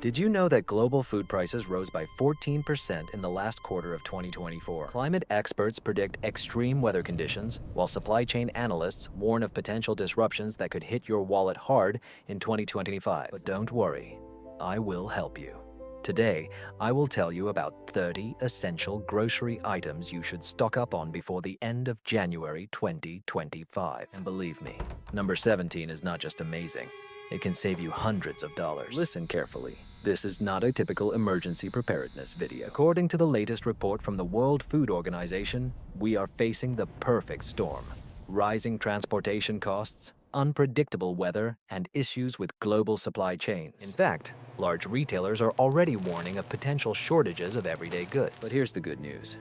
Did you know that global food prices rose by 14% in the last quarter of 2024? Climate experts predict extreme weather conditions, while supply chain analysts warn of potential disruptions that could hit your wallet hard in 2025. But don't worry, I will help you. Today, I will tell you about 30 essential grocery items you should stock up on before the end of January 2025. And believe me, number 17 is not just amazing. It can save you hundreds of dollars. Listen carefully. This is not a typical emergency preparedness video. According to the latest report from the World Food Organization, we are facing the perfect storm. Rising transportation costs, unpredictable weather, and issues with global supply chains. In fact, large retailers are already warning of potential shortages of everyday goods. But here's the good news.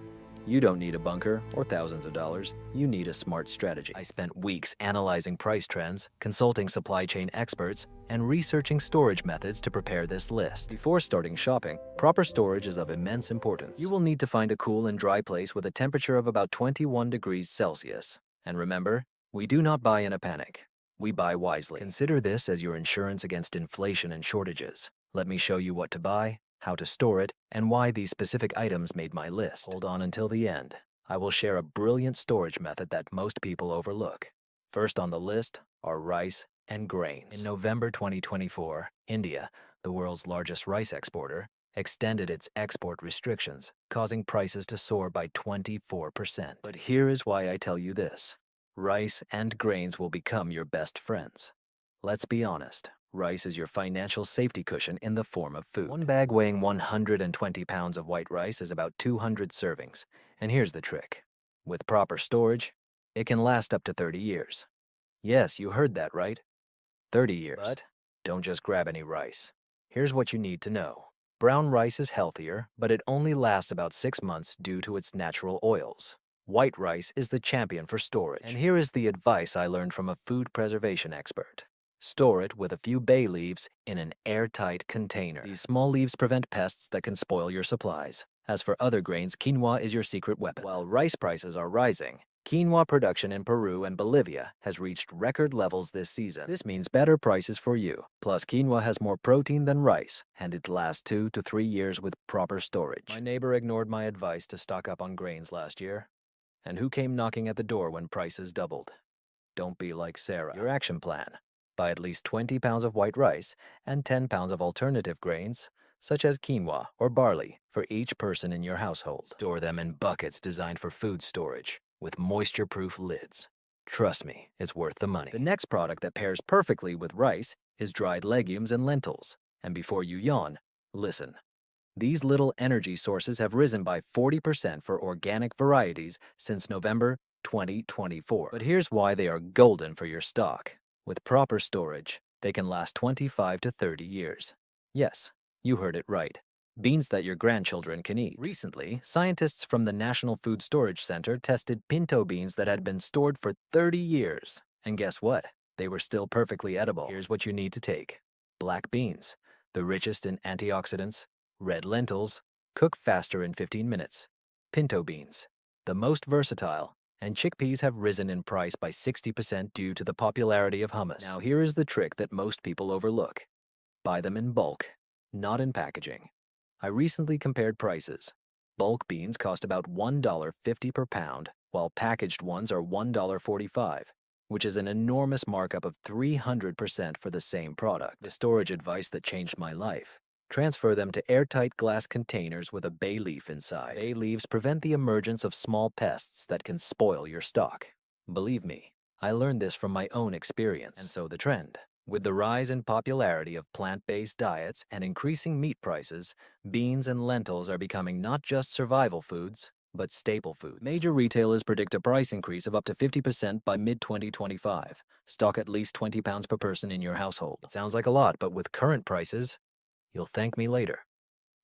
You don't need a bunker or thousands of dollars. You need a smart strategy. I spent weeks analyzing price trends, consulting supply chain experts, and researching storage methods to prepare this list. Before starting shopping, proper storage is of immense importance. You will need to find a cool and dry place with a temperature of about 21 degrees Celsius. And remember, we do not buy in a panic. We buy wisely. Consider this as your insurance against inflation and shortages. Let me show you what to buy, how to store it, and why these specific items made my list. Hold on until the end. I will share a brilliant storage method that most people overlook. First on the list are rice and grains. In November 2024, India, the world's largest rice exporter, extended its export restrictions, causing prices to soar by 24%. But here is why I tell you this. Rice and grains will become your best friends. Let's be honest. Rice is your financial safety cushion in the form of food. One bag weighing 120 pounds of white rice is about 200 servings. And here's the trick. With proper storage, it can last up to 30 years. Yes, you heard that right. 30 years. But don't just grab any rice. Here's what you need to know. Brown rice is healthier, but it only lasts about 6 months due to its natural oils. White rice is the champion for storage. And here is the advice I learned from a food preservation expert. Store it with a few bay leaves in an airtight container. These small leaves prevent pests that can spoil your supplies. As for other grains, quinoa is your secret weapon. While rice prices are rising, quinoa production in Peru and Bolivia has reached record levels this season. This means better prices for you. Plus, quinoa has more protein than rice, and it lasts 2 to 3 years with proper storage. My neighbor ignored my advice to stock up on grains last year. And who came knocking at the door when prices doubled? Don't be like Sarah. Your action plan. Buy at least 20 pounds of white rice and 10 pounds of alternative grains, such as quinoa or barley, for each person in your household. Store them in buckets designed for food storage, with moisture-proof lids. Trust me, it's worth the money. The next product that pairs perfectly with rice is dried legumes and lentils. And before you yawn, listen. These little energy sources have risen by 40% for organic varieties since November 2024. But here's why they are golden for your stock. With proper storage, they can last 25 to 30 years. Yes, you heard it right. Beans that your grandchildren can eat. Recently, scientists from the National Food Storage Center tested pinto beans that had been stored for 30 years. And guess what? They were still perfectly edible. Here's what you need to take. Black beans, the richest in antioxidants. Red lentils, cook faster in 15 minutes. Pinto beans, the most versatile. And chickpeas have risen in price by 60% due to the popularity of hummus. Now here is the trick that most people overlook. Buy them in bulk, not in packaging. I recently compared prices. Bulk beans cost about $1.50 per pound, while packaged ones are $1.45, which is an enormous markup of 300% for the same product. The storage advice that changed my life. Transfer them to airtight glass containers with a bay leaf inside. Bay leaves prevent the emergence of small pests that can spoil your stock. Believe me, I learned this from my own experience. And so the trend. With the rise in popularity of plant-based diets and increasing meat prices, beans and lentils are becoming not just survival foods, but staple foods. Major retailers predict a price increase of up to 50% by mid-2025. Stock at least 20 pounds per person in your household. It sounds like a lot, but with current prices, you'll thank me later.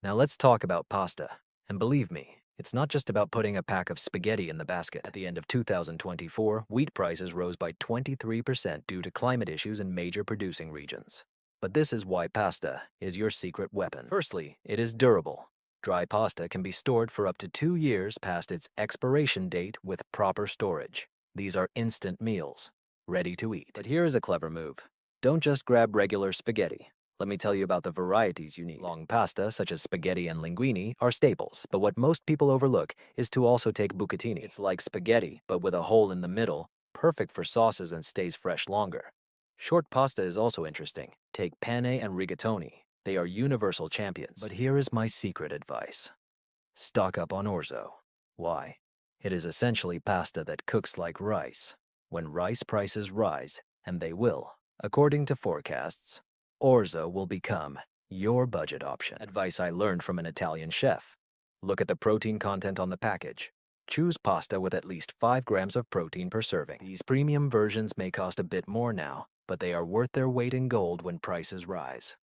Now let's talk about pasta. And believe me, it's not just about putting a pack of spaghetti in the basket. At the end of 2024, wheat prices rose by 23% due to climate issues in major producing regions. But this is why pasta is your secret weapon. Firstly, it is durable. Dry pasta can be stored for up to 2 years past its expiration date with proper storage. These are instant meals, ready to eat. But here is a clever move. Don't just grab regular spaghetti. Let me tell you about the varieties you need. Long pasta, such as spaghetti and linguine, are staples, but what most people overlook is to also take bucatini. It's like spaghetti, but with a hole in the middle, perfect for sauces and stays fresh longer. Short pasta is also interesting. Take penne and rigatoni. They are universal champions. But here is my secret advice. Stock up on orzo. Why? It is essentially pasta that cooks like rice. When rice prices rise, and they will, according to forecasts, orzo will become your budget option. Advice I learned from an Italian chef. Look at the protein content on the package. Choose pasta with at least 5 grams of protein per serving. These premium versions may cost a bit more now, but they are worth their weight in gold when prices rise.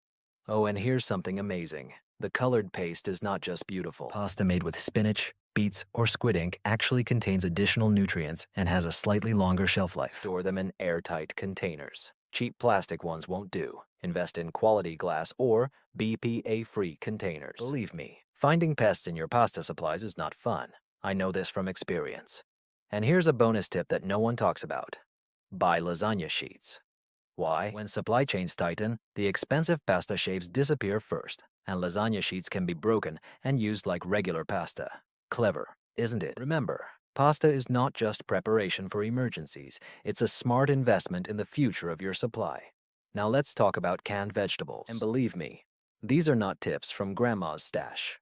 Oh, and here's something amazing. The colored paste is not just beautiful. Pasta made with spinach, beets, or squid ink actually contains additional nutrients and has a slightly longer shelf life. Store them in airtight containers. Cheap plastic ones won't do. Invest in quality glass or BPA-free containers. Believe me, finding pests in your pasta supplies is not fun. I know this from experience. And here's a bonus tip that no one talks about. Buy lasagna sheets. Why? When supply chains tighten, the expensive pasta shapes disappear first, and lasagna sheets can be broken and used like regular pasta. Clever, isn't it? Remember, pasta is not just preparation for emergencies, it's a smart investment in the future of your supply. Now let's talk about canned vegetables. And believe me, these are not tips from Grandma's stash.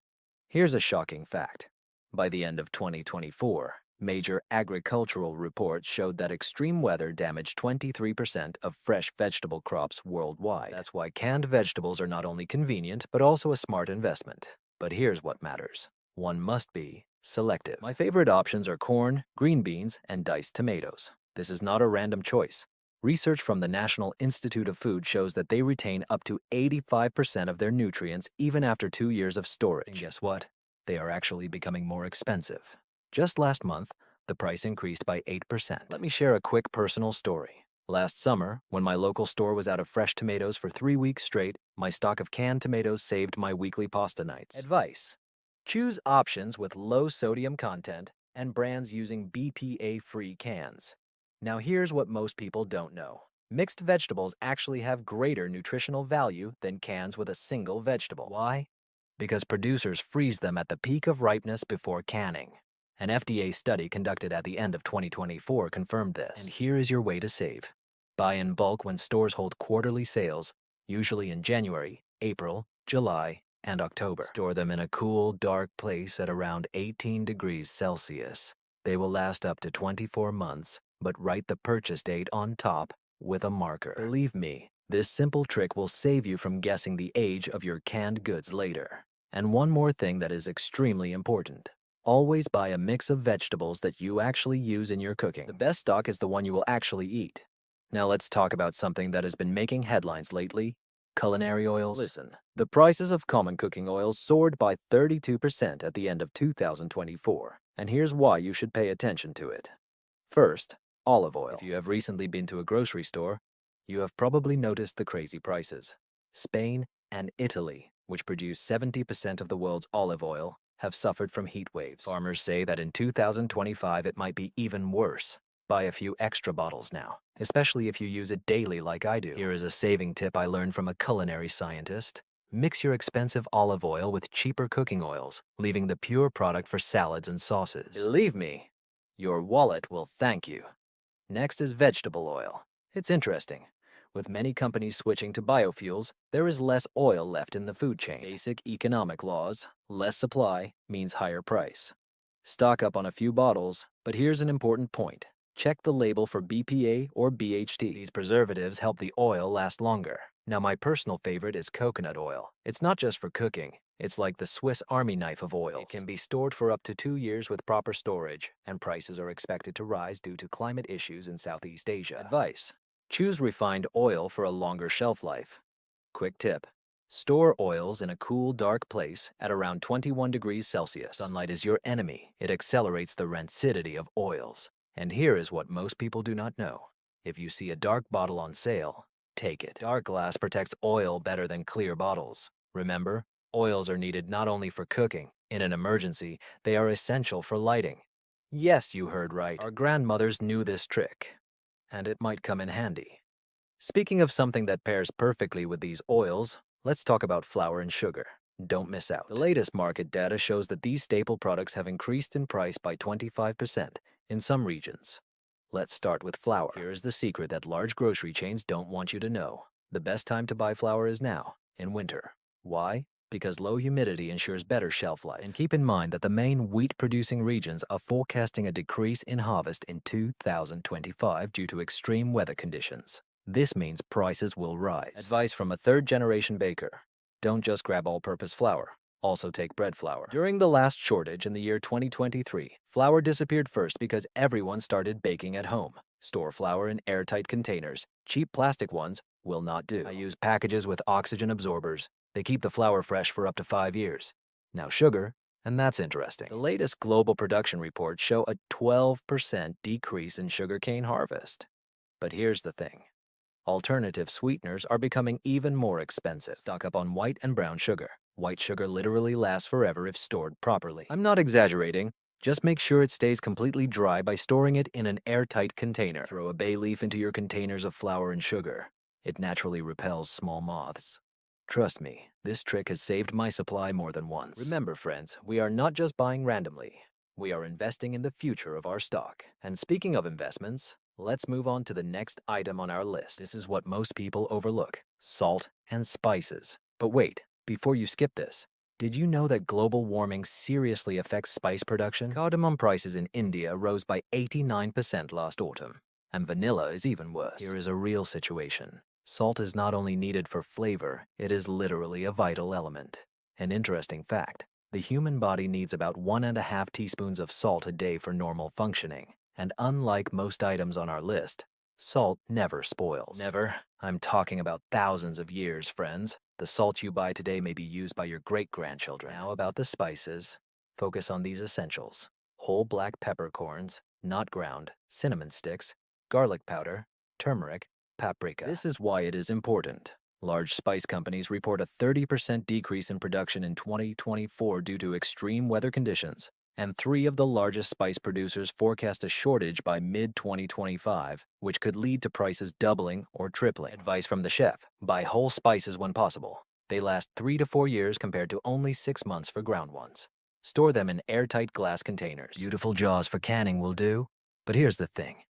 Here's a shocking fact. By the end of 2024, major agricultural reports showed that extreme weather damaged 23% of fresh vegetable crops worldwide. That's why canned vegetables are not only convenient, but also a smart investment. But here's what matters. One must be selective. My favorite options are corn, green beans, and diced tomatoes. This is not a random choice. Research from the National Institute of Food shows that they retain up to 85% of their nutrients even after 2 years of storage. And guess what? They are actually becoming more expensive. Just last month, the price increased by 8%. Let me share a quick personal story. Last summer, when my local store was out of fresh tomatoes for 3 weeks straight, my stock of canned tomatoes saved my weekly pasta nights. Advice: choose options with low sodium content and brands using BPA-free cans. Now here's what most people don't know. Mixed vegetables actually have greater nutritional value than cans with a single vegetable. Why? Because producers freeze them at the peak of ripeness before canning. An FDA study conducted at the end of 2024 confirmed this. And here is your way to save. Buy in bulk when stores hold quarterly sales, usually in January, April, July, and October. Store them in a cool, dark place at around 18 degrees Celsius. They will last up to 24 months, but write the purchase date on top with a marker. Believe me, this simple trick will save you from guessing the age of your canned goods later. And one more thing that is extremely important. Always buy a mix of vegetables that you actually use in your cooking. The best stock is the one you will actually eat. Now let's talk about something that has been making headlines lately: culinary oils. Listen, the prices of common cooking oils soared by 32% at the end of 2024, and here's why you should pay attention to it. First, olive oil. If you have recently been to a grocery store, you have probably noticed the crazy prices. Spain and Italy, which produce 70% of the world's olive oil, have suffered from heat waves. Farmers say that in 2025 it might be even worse. Buy a few extra bottles now, especially if you use it daily like I do. Here is a saving tip I learned from a culinary scientist. Mix your expensive olive oil with cheaper cooking oils, leaving the pure product for salads and sauces. Believe me, your wallet will thank you. Next is vegetable oil. It's interesting. With many companies switching to biofuels, there is less oil left in the food chain. Basic economic laws: less supply means higher price. Stock up on a few bottles, but here's an important point. Check the label for BPA or BHT. These preservatives help the oil last longer. Now, my personal favorite is coconut oil. It's not just for cooking. It's like the Swiss Army knife of oils. It can be stored for up to 2 years with proper storage, and prices are expected to rise due to climate issues in Southeast Asia. Advice: choose refined oil for a longer shelf life. Quick tip: store oils in a cool, dark place at around 21 degrees Celsius. Sunlight is your enemy. It accelerates the rancidity of oils. And here is what most people do not know. If you see a dark bottle on sale, take it. Dark glass protects oil better than clear bottles. Remember, oils are needed not only for cooking. In an emergency, they are essential for lighting. Yes, you heard right. Our grandmothers knew this trick, and it might come in handy. Speaking of something that pairs perfectly with these oils, Let's talk about flour and sugar. Don't miss out. The latest market data shows that these staple products have increased in price by 25% in some regions. Let's start with flour. Here is the secret that large grocery chains don't want you to know. The best time to buy flour is now, in winter. Why? Because low humidity ensures better shelf life. And keep in mind that the main wheat-producing regions are forecasting a decrease in harvest in 2025 due to extreme weather conditions. This means prices will rise. Advice from a third-generation baker. Don't just grab all-purpose flour. Also take bread flour. During the last shortage in the year 2023, flour disappeared first because everyone started baking at home. Store flour in airtight containers. Cheap plastic ones will not do. I use packages with oxygen absorbers. They keep the flour fresh for up to 5 years. Now sugar, and that's interesting. The latest global production reports show a 12% decrease in sugarcane harvest. But here's the thing. Alternative sweeteners are becoming even more expensive. Stock up on white and brown sugar. White sugar literally lasts forever if stored properly. I'm not exaggerating. Just make sure it stays completely dry by storing it in an airtight container. Throw a bay leaf into your containers of flour and sugar. It naturally repels small moths. Trust me, this trick has saved my supply more than once. Remember, friends, we are not just buying randomly. We are investing in the future of our stock. And speaking of investments, let's move on to the next item on our list. This is what most people overlook: salt and spices. But wait, before you skip this, did you know that global warming seriously affects spice production? Cardamom prices in India rose by 89% last autumn, and vanilla is even worse. Here is a real situation. Salt is not only needed for flavor, it is literally a vital element. An interesting fact: the human body needs about 1.5 teaspoons of salt a day for normal functioning. And unlike most items on our list, salt never spoils. Never. I'm talking about thousands of years, friends. The salt you buy today may be used by your great-grandchildren. Now about the spices. Focus on these essentials: whole black peppercorns, not ground, cinnamon sticks, garlic powder, turmeric, paprika. This is why it is important. Large spice companies report a 30% decrease in production in 2024 due to extreme weather conditions. And 3 of the largest spice producers forecast a shortage by mid-2025, which could lead to prices doubling or tripling. Advice from the chef: buy whole spices when possible. They last 3 to 4 years compared to only 6 months for ground ones. Store them in airtight glass containers. Beautiful jaws for canning will do. But here's the thing: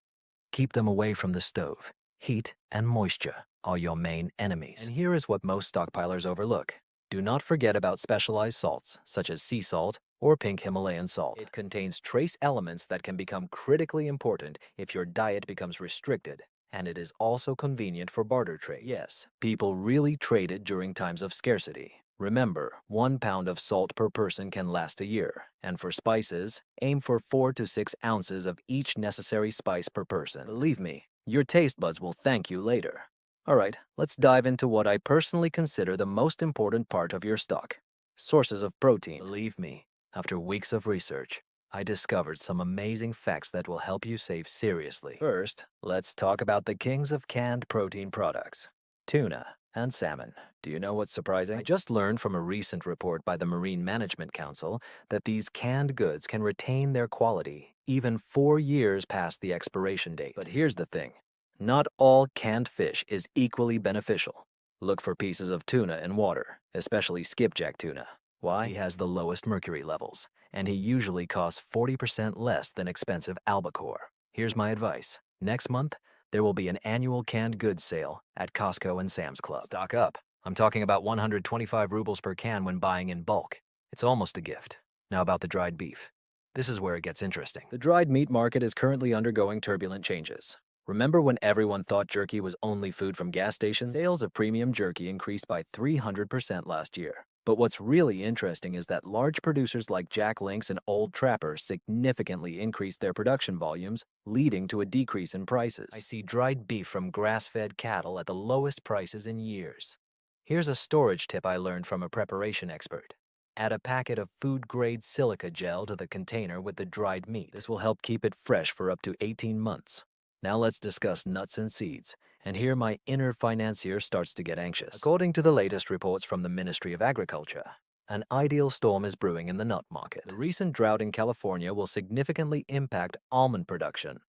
keep them away from the stove. Heat and moisture are your main enemies. And here is what most stockpilers overlook. Do not forget about specialized salts, such as sea salt or pink Himalayan salt. It contains trace elements that can become critically important if your diet becomes restricted, and it is also convenient for barter trade. Yes, people really trade it during times of scarcity. Remember, 1 pound of salt per person can last a year, and for spices, aim for 4 to 6 ounces of each necessary spice per person. Believe me, your taste buds will thank you later. All right, let's dive into what I personally consider the most important part of your stock: sources of protein. Believe me, after weeks of research, I discovered some amazing facts that will help you save seriously. First, let's talk about the kings of canned protein products: tuna and salmon. Do you know what's surprising? I just learned from a recent report by the Marine Management Council that these canned goods can retain their quality even 4 years past the expiration date. But here's the thing: not all canned fish is equally beneficial. Look for pieces of tuna in water, especially skipjack tuna. Why? He has the lowest mercury levels, and he usually costs 40% less than expensive albacore. Here's my advice: next month, there will be an annual canned goods sale at Costco and Sam's Club. Stock up. I'm talking about 125 rubles per can when buying in bulk. It's almost a gift. Now about the dried beef. This is where it gets interesting. The dried meat market is currently undergoing turbulent changes. Remember when everyone thought jerky was only food from gas stations? Sales of premium jerky increased by 300% last year. But what's really interesting is that large producers like Jack Link's and Old Trapper significantly increased their production volumes, leading to a decrease in prices. I see dried beef from grass-fed cattle at the lowest prices in years. Here's a storage tip I learned from a preparation expert. Add a packet of food-grade silica gel to the container with the dried meat. This will help keep it fresh for up to 18 months. Now let's discuss nuts and seeds, and here my inner financier starts to get anxious. According to the latest reports from the Ministry of Agriculture, an ideal storm is brewing in the nut market. The recent drought in California will significantly impact almond production.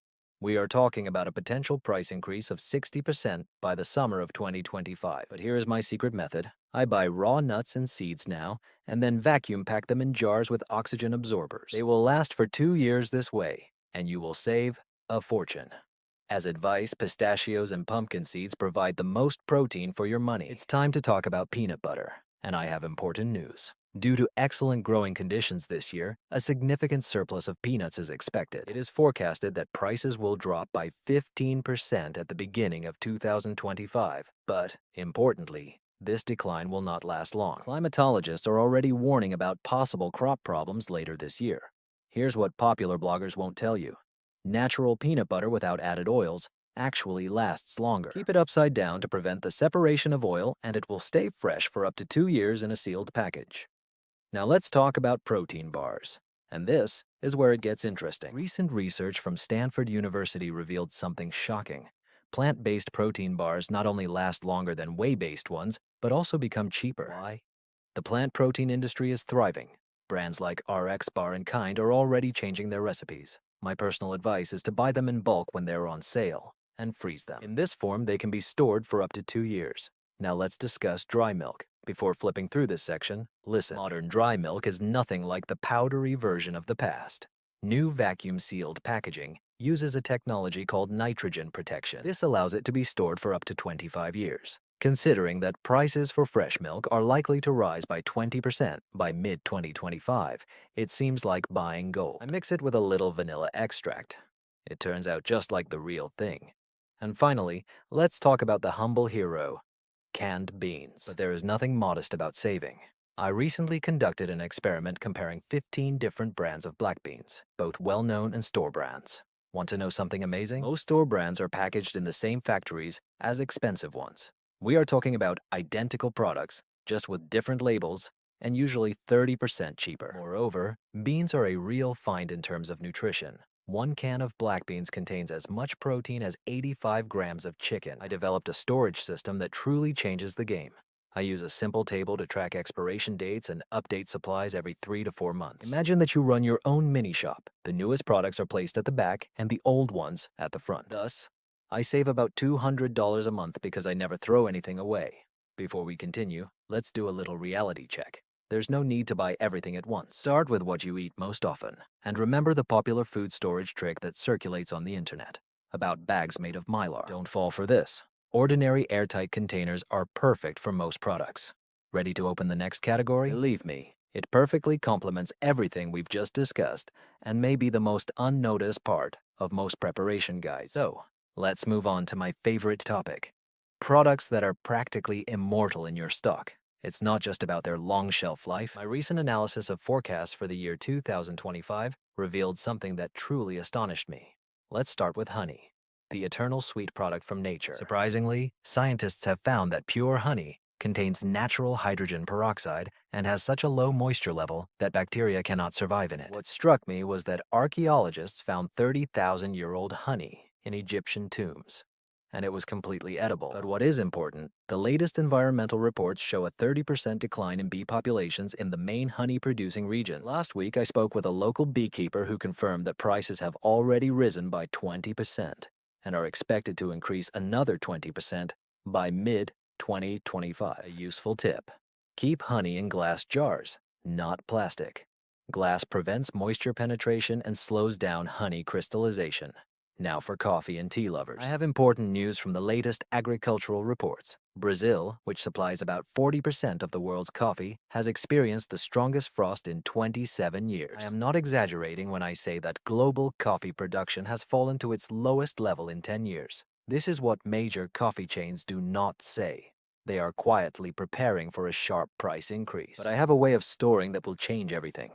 We are talking about a potential price increase of 60% by the summer of 2025. But here is my secret method. I buy raw nuts and seeds now, and then vacuum pack them in jars with oxygen absorbers. They will last for 2 years this way, and you will save a fortune. As advice, pistachios and pumpkin seeds provide the most protein for your money. It's time to talk about peanut butter, and I have important news. Due to excellent growing conditions this year, a significant surplus of peanuts is expected. It is forecasted that prices will drop by 15% at the beginning of 2025. But, importantly, this decline will not last long. Climatologists are already warning about possible crop problems later this year. Here's what popular bloggers won't tell you. Natural peanut butter without added oils actually lasts longer. Keep it upside down to prevent the separation of oil, and it will stay fresh for up to 2 years in a sealed package. Now let's talk about protein bars. And this is where it gets interesting. Recent research from Stanford University revealed something shocking. Plant-based protein bars not only last longer than whey-based ones, but also become cheaper. Why? The plant protein industry is thriving. Brands like RX Bar and Kind are already changing their recipes. My personal advice is to buy them in bulk when they're on sale and freeze them. In this form, they can be stored for up to 2 years. Now let's discuss dry milk. Before flipping through this section, listen. Modern dry milk is nothing like the powdery version of the past. New vacuum-sealed packaging uses a technology called nitrogen protection. This allows it to be stored for up to 25 years. Considering that prices for fresh milk are likely to rise by 20% by mid-2025, it seems like buying gold. I mix it with a little vanilla extract. It turns out just like the real thing. And finally, let's talk about the humble hero, canned beans. But there is nothing modest about saving. I recently conducted an experiment comparing 15 different brands of black beans, both well-known and store brands. Want to know something amazing? Most store brands are packaged in the same factories as expensive ones. We are talking about identical products, just with different labels, and usually 30% cheaper. Moreover, beans are a real find in terms of nutrition. 1 can of black beans contains as much protein as 85 grams of chicken. I developed a storage system that truly changes the game. I use a simple table to track expiration dates and update supplies every 3 to 4 months. Imagine that you run your own mini shop. The newest products are placed at the back and the old ones at the front. Thus, I save about $200 a month because I never throw anything away. Before we continue, let's do a little reality check. There's no need to buy everything at once. Start with what you eat most often. And remember the popular food storage trick that circulates on the internet about bags made of mylar. Don't fall for this. Ordinary airtight containers are perfect for most products. Ready to open the next category? Believe me, it perfectly complements everything we've just discussed and may be the most unnoticed part of most preparation guides. So, let's move on to my favorite topic. Products that are practically immortal in your stock. It's not just about their long shelf life. My recent analysis of forecasts for the year 2025 revealed something that truly astonished me. Let's start with honey, the eternal sweet product from nature. Surprisingly, scientists have found that pure honey contains natural hydrogen peroxide and has such a low moisture level that bacteria cannot survive in it. What struck me was that archaeologists found 30,000-year-old honey in Egyptian tombs, and it was completely edible. But what is important, the latest environmental reports show a 30% decline in bee populations in the main honey-producing regions. Last week, I spoke with a local beekeeper who confirmed that prices have already risen by 20% and are expected to increase another 20% by mid-2025. A useful tip: keep honey in glass jars, not plastic. Glass prevents moisture penetration and slows down honey crystallization. Now for coffee and tea lovers. I have important news from the latest agricultural reports. Brazil, which supplies about 40% of the world's coffee, has experienced the strongest frost in 27 years. I am not exaggerating when I say that global coffee production has fallen to its lowest level in 10 years. This is what major coffee chains do not say. They are quietly preparing for a sharp price increase. But I have a way of storing that will change everything.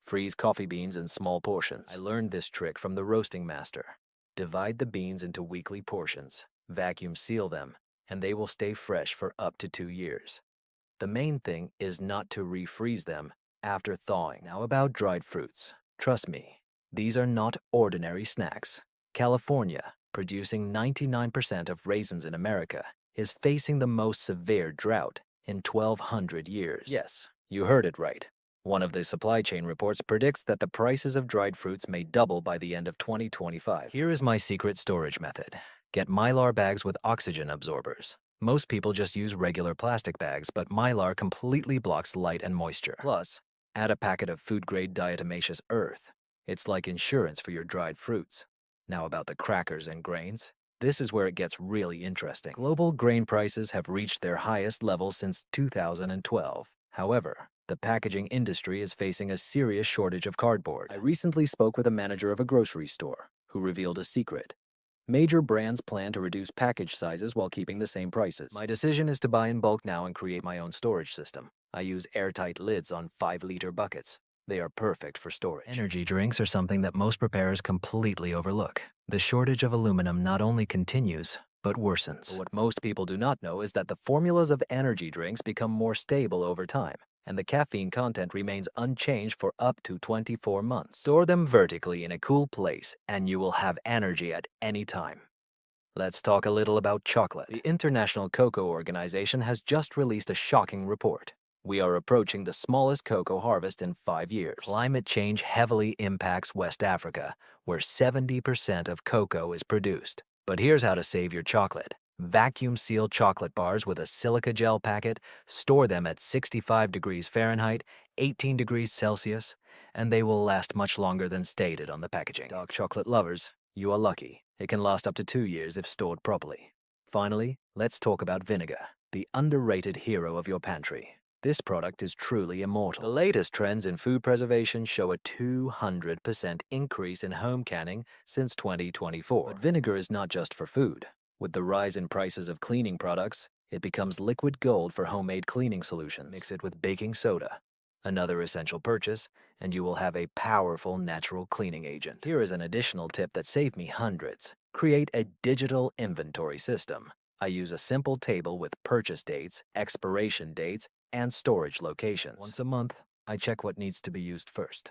Freeze coffee beans in small portions. I learned this trick from the roasting master. Divide the beans into weekly portions, vacuum seal them, and they will stay fresh for up to 2 years. The main thing is not to refreeze them after thawing. Now about dried fruits. Trust me, these are not ordinary snacks. California, producing 99% of raisins in America, is facing the most severe drought in 1,200 years. Yes, you heard it right. One of the supply chain reports predicts that the prices of dried fruits may double by the end of 2025. Here is my secret storage method. Get Mylar bags with oxygen absorbers. Most people just use regular plastic bags, but Mylar completely blocks light and moisture. Plus, add a packet of food-grade diatomaceous earth. It's like insurance for your dried fruits. Now about the crackers and grains. This is where it gets really interesting. Global grain prices have reached their highest level since 2012. However, the packaging industry is facing a serious shortage of cardboard. I recently spoke with a manager of a grocery store who revealed a secret. Major brands plan to reduce package sizes while keeping the same prices. My decision is to buy in bulk now and create my own storage system. I use airtight lids on 5-liter buckets. They are perfect for storage. Energy drinks are something that most preparers completely overlook. The shortage of aluminum not only continues, but worsens. But what most people do not know is that the formulas of energy drinks become more stable over time, and the caffeine content remains unchanged for up to 24 months. Store them vertically in a cool place, and you will have energy at any time. Let's talk a little about chocolate. The International Cocoa Organization has just released a shocking report. We are approaching the smallest cocoa harvest in 5 years. Climate change heavily impacts West Africa, where 70% of cocoa is produced. But here's how to save your chocolate. Vacuum seal chocolate bars with a silica gel packet, store them at 65 degrees Fahrenheit, 18 degrees Celsius, and they will last much longer than stated on the packaging. Dark chocolate lovers, you are lucky. It can last up to 2 years if stored properly. Finally, let's talk about vinegar, the underrated hero of your pantry. This product is truly immortal. The latest trends in food preservation show a 200% increase in home canning since 2024. But vinegar is not just for food. With the rise in prices of cleaning products, it becomes liquid gold for homemade cleaning solutions. Mix it with baking soda, another essential purchase, and you will have a powerful natural cleaning agent. Here is an additional tip that saved me hundreds. Create a digital inventory system. I use a simple table with purchase dates, expiration dates, and storage locations. Once a month, I check what needs to be used first.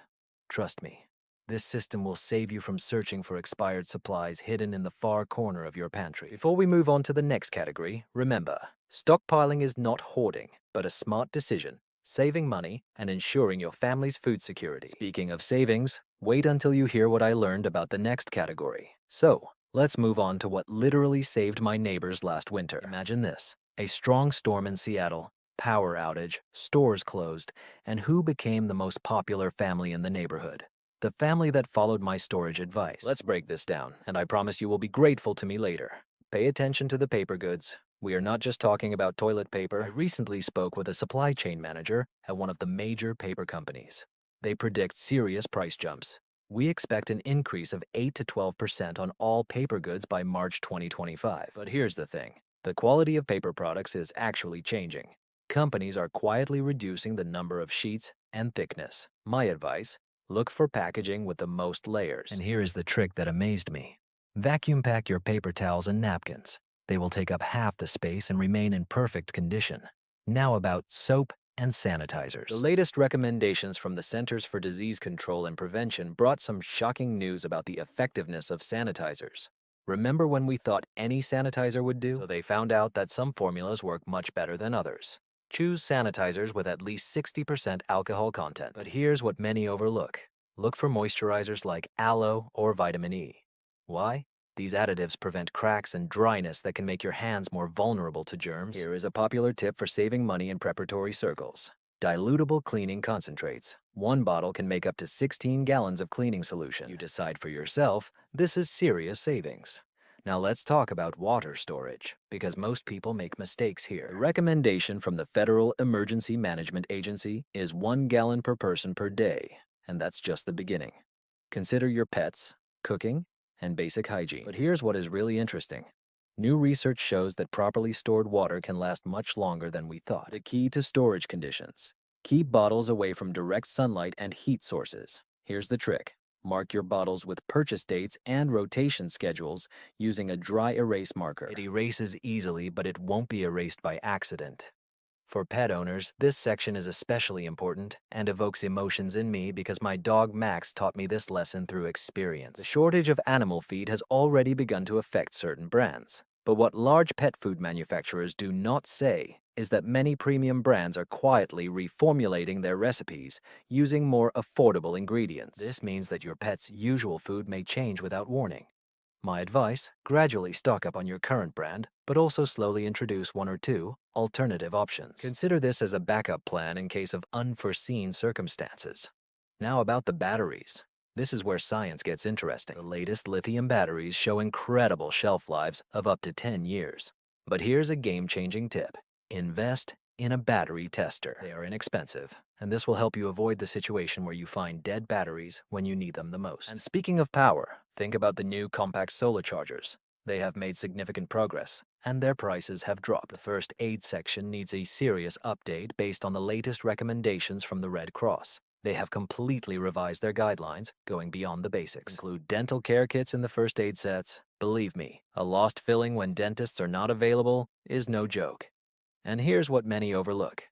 Trust me, this system will save you from searching for expired supplies hidden in the far corner of your pantry. Before we move on to the next category, remember, stockpiling is not hoarding, but a smart decision, saving money and ensuring your family's food security. Speaking of savings, wait until you hear what I learned about the next category. So, let's move on to what literally saved my neighbors last winter. Imagine this, a strong storm in Seattle, power outage, stores closed, and who became the most popular family in the neighborhood? The family that followed my storage advice. Let's break this down, and I promise you will be grateful to me later. Pay attention to the paper goods. We are not just talking about toilet paper. I recently spoke with a supply chain manager at one of the major paper companies. They predict serious price jumps. We expect an increase of 8 to 12% on all paper goods by March 2025. But here's the thing. The quality of paper products is actually changing. Companies are quietly reducing the number of sheets and thickness. My advice, look for packaging with the most layers. And here is the trick that amazed me. Vacuum pack your paper towels and napkins. They will take up half the space and remain in perfect condition. Now about soap and sanitizers. The latest recommendations from the Centers for Disease Control and Prevention brought some shocking news about the effectiveness of sanitizers. Remember when we thought any sanitizer would do? So they found out that some formulas work much better than others. Choose sanitizers with at least 60% alcohol content. But here's what many overlook. Look for moisturizers like aloe or vitamin E. Why? These additives prevent cracks and dryness that can make your hands more vulnerable to germs. Here is a popular tip for saving money in preparatory circles. Dilutable cleaning concentrates. One bottle can make up to 16 gallons of cleaning solution. You decide for yourself. This is serious savings. Now let's talk about water storage, because most people make mistakes here. The recommendation from the Federal Emergency Management Agency is 1 gallon per person per day, and that's just the beginning. Consider your pets, cooking, and basic hygiene. But here's what is really interesting. New research shows that properly stored water can last much longer than we thought. The key to storage conditions. Keep bottles away from direct sunlight and heat sources. Here's the trick. Mark your bottles with purchase dates and rotation schedules using a dry erase marker. It erases easily, but it won't be erased by accident. For pet owners, this section is especially important and evokes emotions in me because my dog Max taught me this lesson through experience. The shortage of animal feed has already begun to affect certain brands. But what large pet food manufacturers do not say is that many premium brands are quietly reformulating their recipes using more affordable ingredients. This means that your pet's usual food may change without warning. My advice, gradually stock up on your current brand, but also slowly introduce one or two alternative options. Consider this as a backup plan in case of unforeseen circumstances. Now about the batteries. This is where science gets interesting. The latest lithium batteries show incredible shelf lives of up to 10 years. But here's a game-changing tip. Invest in a battery tester. They are inexpensive, and this will help you avoid the situation where you find dead batteries when you need them the most. And speaking of power, think about the new compact solar chargers. They have made significant progress, and their prices have dropped. The first aid section needs a serious update based on the latest recommendations from the Red Cross. They have completely revised their guidelines, going beyond the basics. Include dental care kits in the first aid sets. Believe me, a lost filling when dentists are not available is no joke. And here's what many overlook.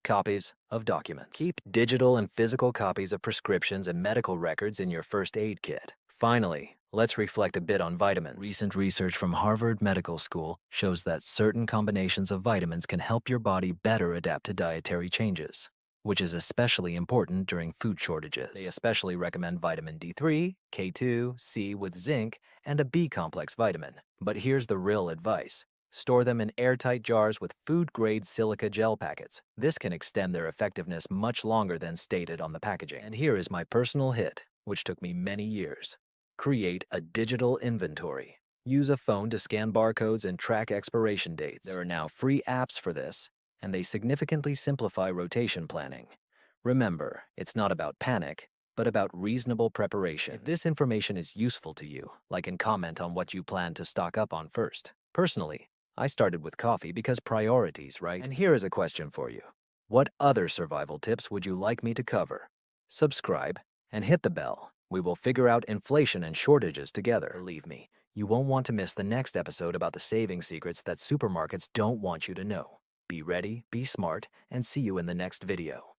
Copies of documents. Keep digital and physical copies of prescriptions and medical records in your first aid kit. Finally, let's reflect a bit on vitamins. Recent research from Harvard Medical School shows that certain combinations of vitamins can help your body better adapt to dietary changes, which is especially important during food shortages. They especially recommend vitamin D3, K2, C with zinc, and a B complex vitamin. But here's the real advice. Store them in airtight jars with food-grade silica gel packets. This can extend their effectiveness much longer than stated on the packaging. And here is my personal hit, which took me many years. Create a digital inventory. Use a phone to scan barcodes and track expiration dates. There are now free apps for this, and they significantly simplify rotation planning. Remember, it's not about panic, but about reasonable preparation. If this information is useful to you, like and comment on what you plan to stock up on first. Personally, I started with coffee because priorities, right? And here is a question for you. What other survival tips would you like me to cover? Subscribe and hit the bell. We will figure out inflation and shortages together. Believe me, you won't want to miss the next episode about the saving secrets that supermarkets don't want you to know. Be ready, be smart, and see you in the next video.